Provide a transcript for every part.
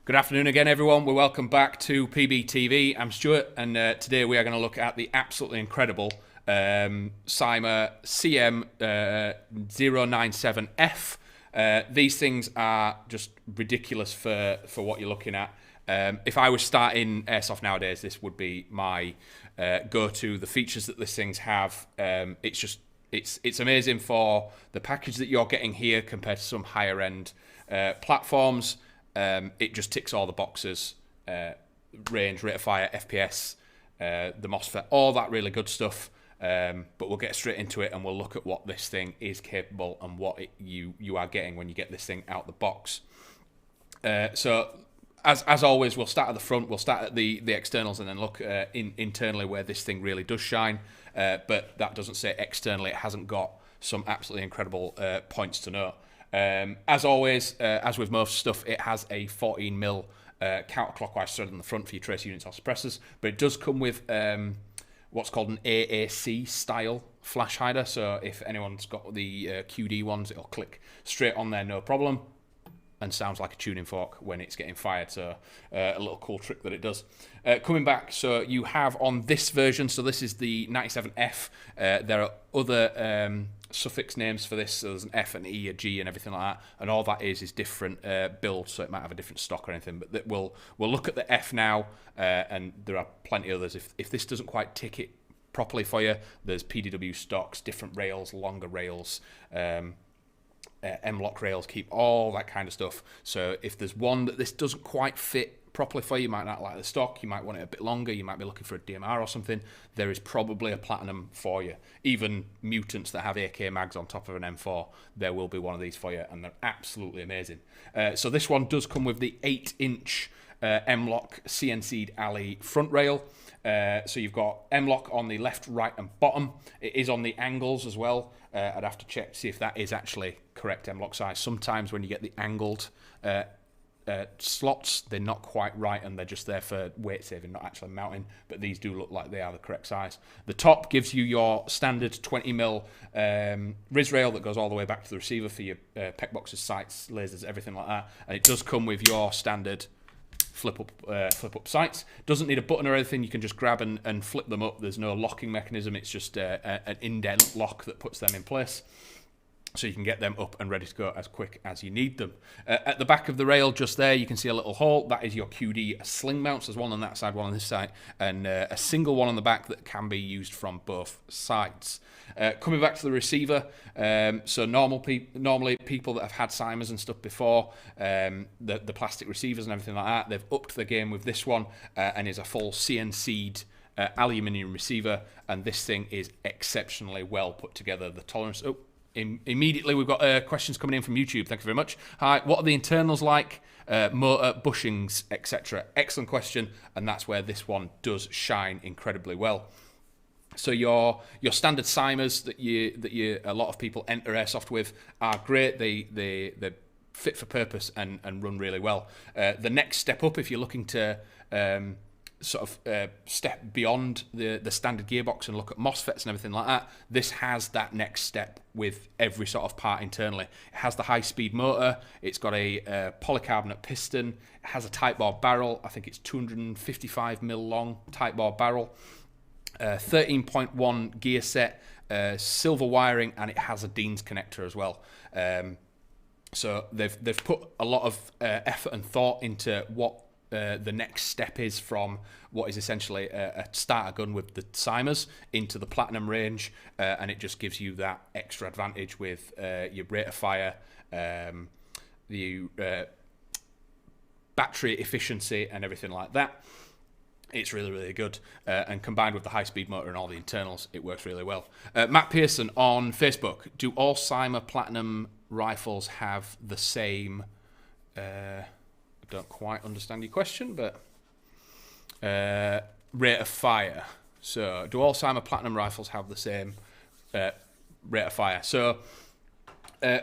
Good afternoon again, everyone. We're welcome back to PBTV. I'm Stuart, and today we are going to look at the absolutely incredible CYMA CM.097F. These things are just ridiculous for what you're looking at. If I was starting Airsoft nowadays, this would be my go-to. The features that these things have, it's amazing for the package that you're getting here compared to some higher-end platforms. It just ticks all the boxes, range, rate of fire, FPS, the MOSFET, all that really good stuff. But we'll get straight into it and we'll look at what this thing is capable and what you are getting when you get this thing out the box. So as always, we'll start at the front, we'll start at the externals and then look internally where this thing really does shine. But that doesn't say externally it hasn't got some absolutely incredible points to note. As always, as with most stuff, it has a 14mm counterclockwise thread in the front for your trace units or suppressors, but it does come with what's called an AAC style flash hider, so if anyone's got the QD ones, it'll click straight on there, no problem, and sounds like a tuning fork when it's getting fired, so a little cool trick that it does. Coming back, so you have on this version, so this is the 97F, there are other suffix names for this, so there's an F, an E, a G, and everything like that, and all that is different builds, so it might have a different stock or anything, but we'll look at the F now, and there are plenty of others. If this doesn't quite tick it properly for you, there's PDW stocks, different rails, longer rails, M-lock rails, keep all that kind of stuff. So if there's one that this doesn't quite fit properly for you, you might not like the stock, you might want it a bit longer, you might be looking for a DMR or something, there is probably a Platinum for you. Even mutants that have AK mags on top of an M4, there will be one of these for you, and they're absolutely amazing. So this one does come with the 8-inch M-lock CNC'd alley front rail. So you've got M-lock on the left, right and bottom. It is on the angles as well. I'd have to check to see if that is actually correct M-lock size. Sometimes when you get the angled slots, they're not quite right and they're just there for weight saving, not actually mounting, but these do look like they are the correct size. The top gives you your standard 20mm RIS rail that goes all the way back to the receiver for your PEC boxes, sights, lasers, everything like that, and it does come with your standard flip up sights. Doesn't need a button or anything, you can just grab and flip them up. There's no locking mechanism, it's just an indent lock that puts them in place, so you can get them up and ready to go as quick as you need them. At the back of the rail just there you can see a little hole, that is your QD Sling Mounts. There's one on that side, one on this side, and a single one on the back that can be used from both sides. Coming back to the receiver, so normally people that have had CYMAs and stuff before, the plastic receivers and everything like that, they've upped the game with this one, and is a full CNC'd aluminium receiver, and this thing is exceptionally well put together. The tolerance... Immediately we've got questions coming in from YouTube. Thank you very much. Hi, what are the internals like? Motor, bushings, etc. Excellent question, and that's where this one does shine incredibly well. So your standard CYMAs that a lot of people enter Airsoft with are great. They're fit for purpose and run really well. The next step up, if you're looking to step beyond the standard gearbox and look at MOSFETs and everything like that, this has that next step with every sort of part internally. It has the high-speed motor, it's got a polycarbonate piston, it has a tight bore barrel, I think it's 255mm long tight bore barrel, 13.1 gear set, silver wiring, and it has a Dean's connector as well. So they've put a lot of effort and thought into what the next step is from what is essentially a starter gun with the CYMAs into the Platinum range, and it just gives you that extra advantage with your rate of fire, the battery efficiency and everything like that. It's really, really good, and combined with the high-speed motor and all the internals, it works really well. Matt Pearson on Facebook, do all CYMA Platinum rifles have the same... don't quite understand your question, but rate of fire. So do all CYMA Platinum rifles have the same rate of fire? So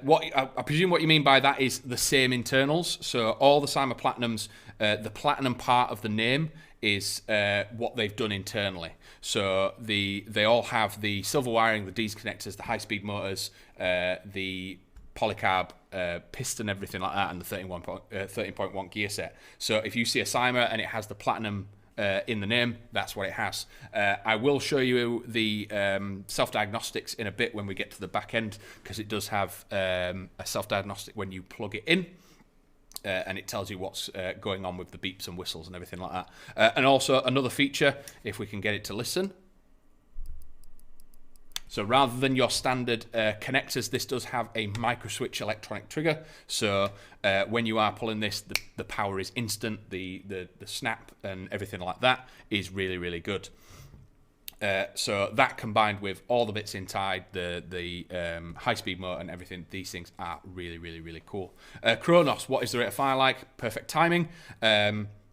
what I presume what you mean by that is the same internals. So all the CYMA Platinums, the Platinum part of the name is what they've done internally. So they all have the silver wiring, the D's connectors, the high-speed motors, the polycarb piston, everything like that, and the 13.1 gear set. So if you see a CYMA and it has the Platinum in the name, that's what it has. I will show you the self-diagnostics in a bit when we get to the back end, because it does have a self-diagnostic when you plug it in. And it tells you what's going on with the beeps and whistles and everything like that. And also another feature, if we can get it to listen. So rather than your standard connectors, this does have a micro switch electronic trigger. So when you are pulling this, the power is instant. The snap and everything like that is really, really good. So that combined with all the bits inside, the high-speed motor and everything, these things are really, really, really cool. Chronos, what is the rate of fire like? Perfect timing.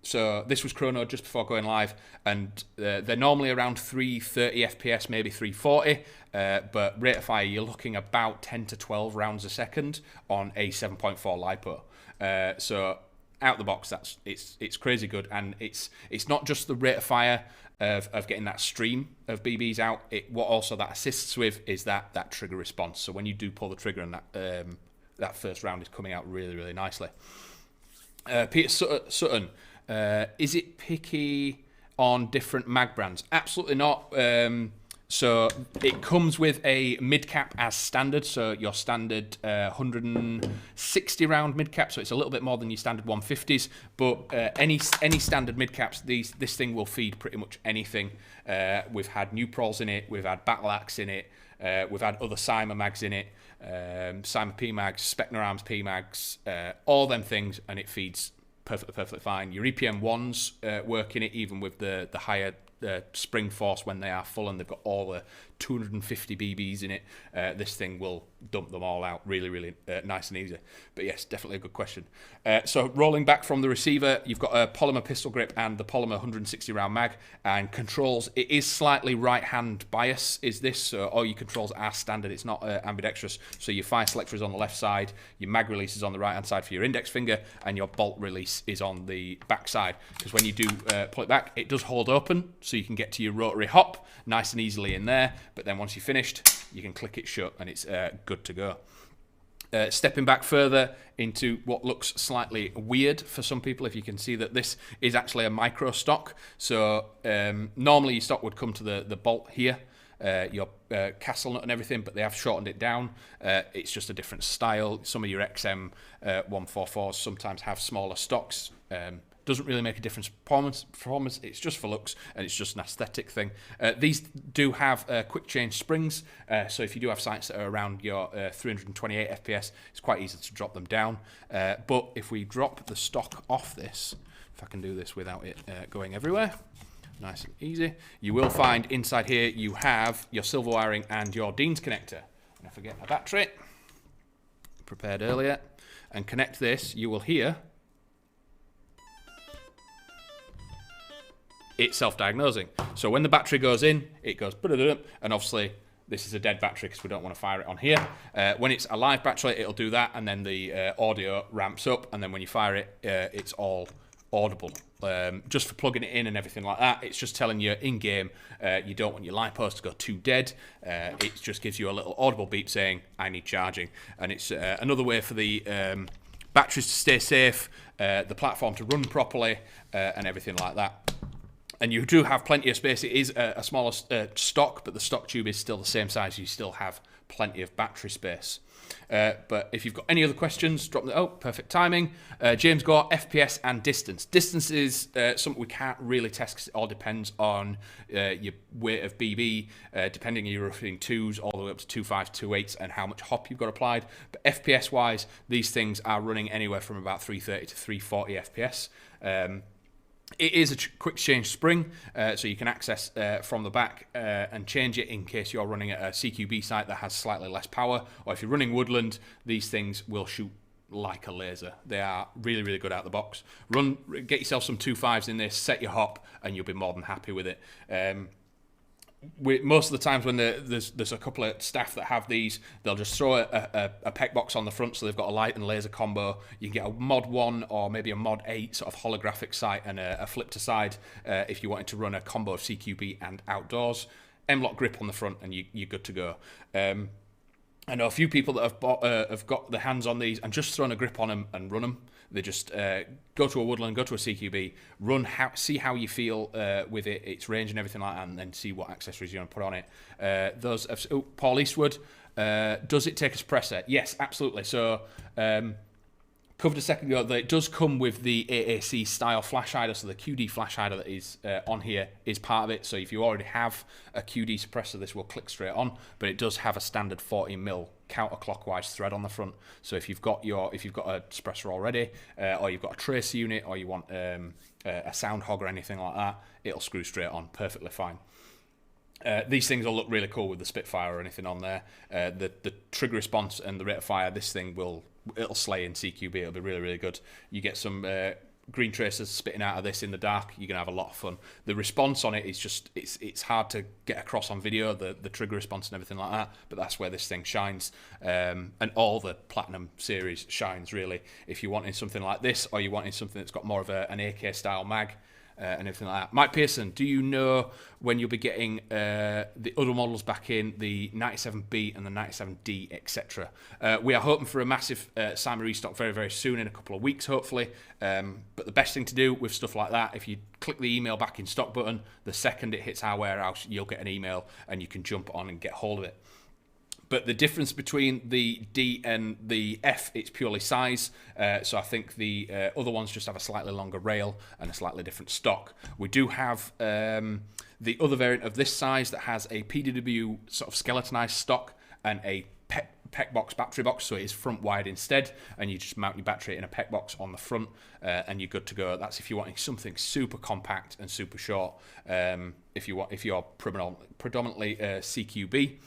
So this was chrono just before going live, and they're normally around 330 FPS, maybe 340, but rate of fire, you're looking about 10 to 12 rounds a second on a 7.4 LiPo. So out the box, it's crazy good, and it's not just the rate of fire of getting that stream of BBs out. What also that assists with is that trigger response. So when you do pull the trigger and that first round is coming out really, really nicely. Peter Sutton, is it picky on different mag brands? Absolutely not. So it comes with a mid cap as standard, so your standard 160 round mid cap, so it's a little bit more than your standard 150s. But any standard mid caps, this thing will feed pretty much anything. We've had New Prols in it, we've had Battle Axe in it, we've had other CYMA mags in it, CYMA P mags, Spectre Arms P mags, all them things, and it feeds perfectly fine. Your EPM ones work in it, even with the higher spring force when they are full and they've got all the 250 BBs in it. This thing will dump them all out really, really nice and easy. But yes, definitely a good question. So rolling back from the receiver, you've got a polymer pistol grip and the polymer 160 round mag, and controls, it is slightly right hand bias is this, so all your controls are standard, it's not ambidextrous. So your fire selector is on the left side, your mag release is on the right hand side for your index finger, and your bolt release is on the back side, because when you do pull it back, it does hold open, so you can get to your rotary hop nice and easily in there, but then once you're finished, you can click it shut and it's good to go. Stepping back further into what looks slightly weird for some people, if you can see that this is actually a micro stock. So normally your stock would come to the bolt here, your castle nut and everything, but they have shortened it down. It's just a different style. Some of your XM 144s sometimes have smaller stocks. Doesn't really make a difference performance, it's just for looks, and it's just an aesthetic thing. These do have quick change springs, so if you do have sights that are around your 328 FPS, it's quite easy to drop them down. But if we drop the stock off this, if I can do this without it going everywhere, nice and easy, you will find inside here you have your silver wiring and your Dean's connector. And if I get my battery prepared earlier and connect this, you will hear it's self-diagnosing. So when the battery goes in, it goes, and obviously this is a dead battery because we don't want to fire it on here. When it's a live battery, it'll do that, and then the audio ramps up, and then when you fire it, it's all audible. Just for plugging it in and everything like that, it's just telling you in-game you don't want your LiPos to go too dead. It just gives you a little audible beep saying, I need charging. And it's another way for the batteries to stay safe, the platform to run properly, and everything like that. And you do have plenty of space. It is a smaller stock, but the stock tube is still the same size. You still have plenty of battery space. But if you've got any other questions, drop them. Oh, perfect timing. James Gore, FPS and distance. Distance is something we can't really test because it all depends on your weight of BB, depending on your roughing 2s all the way up to 2.5s, 2.8s, and how much hop you've got applied. But FPS-wise, these things are running anywhere from about 330 to 340 FPS. It is a quick change spring, so you can access from the back and change it in case you're running at a CQB site that has slightly less power, or if you're running woodland, these things will shoot like a laser. They are really, really good out the box. Get yourself some 2.5s in this, set your hop, and you'll be more than happy with it. Most of the times when there's a couple of staff that have these, they'll just throw a PEC box on the front, so they've got a light and laser combo. You can get a mod 1 or maybe a mod 8 sort of holographic sight and a flip to side if you wanted to run a combo of CQB and outdoors. M-lock grip on the front and you're good to go. I know a few people that have got their hands on these and just thrown a grip on them and run them. They just go to a woodland, go to a CQB, see how you feel with it, its range and everything like that, and then see what accessories you want to put on it. Paul Eastwood, does it take a suppressor? Yes, absolutely. So covered a second ago that it does come with the AAC style flash hider, so the QD flash hider that is on here is part of it. So if you already have a QD suppressor, this will click straight on, but it does have a standard 14mm counterclockwise thread on the front. So if you've got a suppressor already, or you've got a tracer unit, or you want a sound hog or anything like that, it'll screw straight on, perfectly fine. These things will look really cool with the Spitfire or anything on there. The trigger response and the rate of fire, this thing it'll slay in CQB. It'll be really, really good. You get some green tracers spitting out of this in the dark, you're gonna have a lot of fun. The response on it is just it's hard to get across on video, the trigger response and everything like that, but that's where this thing shines. And all the Platinum series shines, really. If you're wanting something like this, or you're wanting something that's got more of an AK style mag, and everything like that. Mike Pearson, do you know when you'll be getting the other models back in, the 97B and the 97D, etc.? We are hoping for a massive CYMA restock very, very soon, in a couple of weeks, hopefully. But the best thing to do with stuff like that, if you click the email back in stock button, the second it hits our warehouse, you'll get an email and you can jump on and get hold of it. But the difference between the D and the F, it's purely size. So I think the other ones just have a slightly longer rail and a slightly different stock. We do have the other variant of this size that has a PDW sort of skeletonized stock and a PEC box battery box, so it is front wide instead, and you just mount your battery in a PEC box on the front, and you're good to go. That's if you're wanting something super compact and super short. If you're predominantly CQB.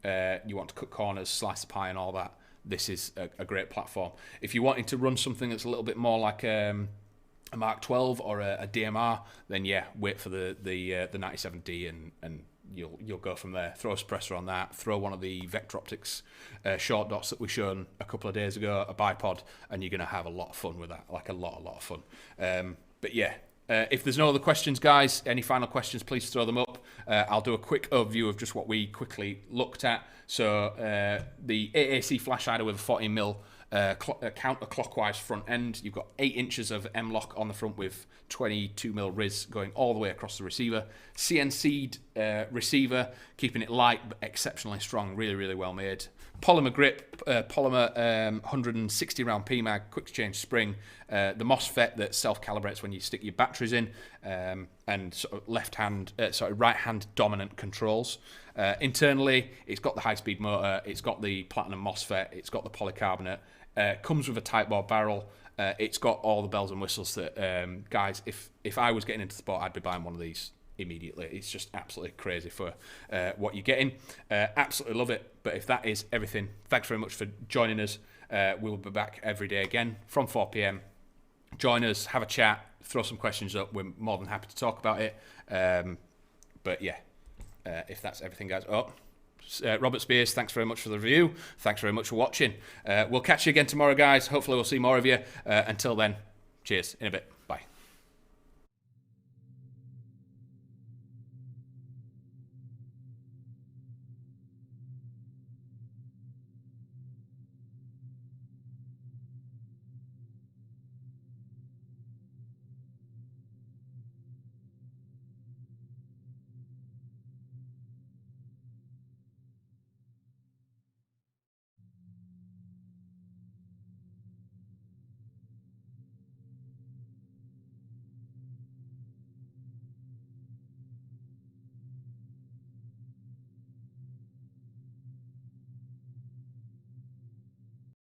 You want to cut corners, slice the pie and all that, this is a great platform. If you're wanting to run something that's a little bit more like a Mark 12 or a DMR, then yeah, wait for the 97D and you'll go from there. Throw a suppressor on that, throw one of the Vector Optics short dots that we shown a couple of days ago, a bipod, and you're going to have a lot of fun with that, like a lot of fun. But yeah, if there's no other questions, guys, any final questions, please throw them up. I'll do a quick overview of just what we quickly looked at. So the AAC flash hider with a 14mm counterclockwise front end. You've got 8 inches of M-lock on the front with 22mm riz going all the way across the receiver. CNC'd receiver, keeping it light but exceptionally strong, really, really well made. Polymer grip, polymer 160 round PMAG, quick change spring, the MOSFET that self-calibrates when you stick your batteries in, and sort of right hand dominant controls. Internally, it's got the high-speed motor, it's got the Platinum MOSFET, it's got the polycarbonate, comes with a tight bore barrel. It's got all the bells and whistles that, guys, if I was getting into the sport, I'd be buying one of these immediately. It's just absolutely crazy for what you're getting. Absolutely love it. But if that is everything, thanks very much for joining us. We'll be back every day again from 4 p.m. Join us, have a chat, throw some questions up. We're more than happy to talk about it. But yeah, if that's everything, guys. Robert Spears, thanks very much for the review. Thanks very much for watching. We'll catch you again tomorrow, guys. Hopefully we'll see more of you. Until then, cheers. In a bit.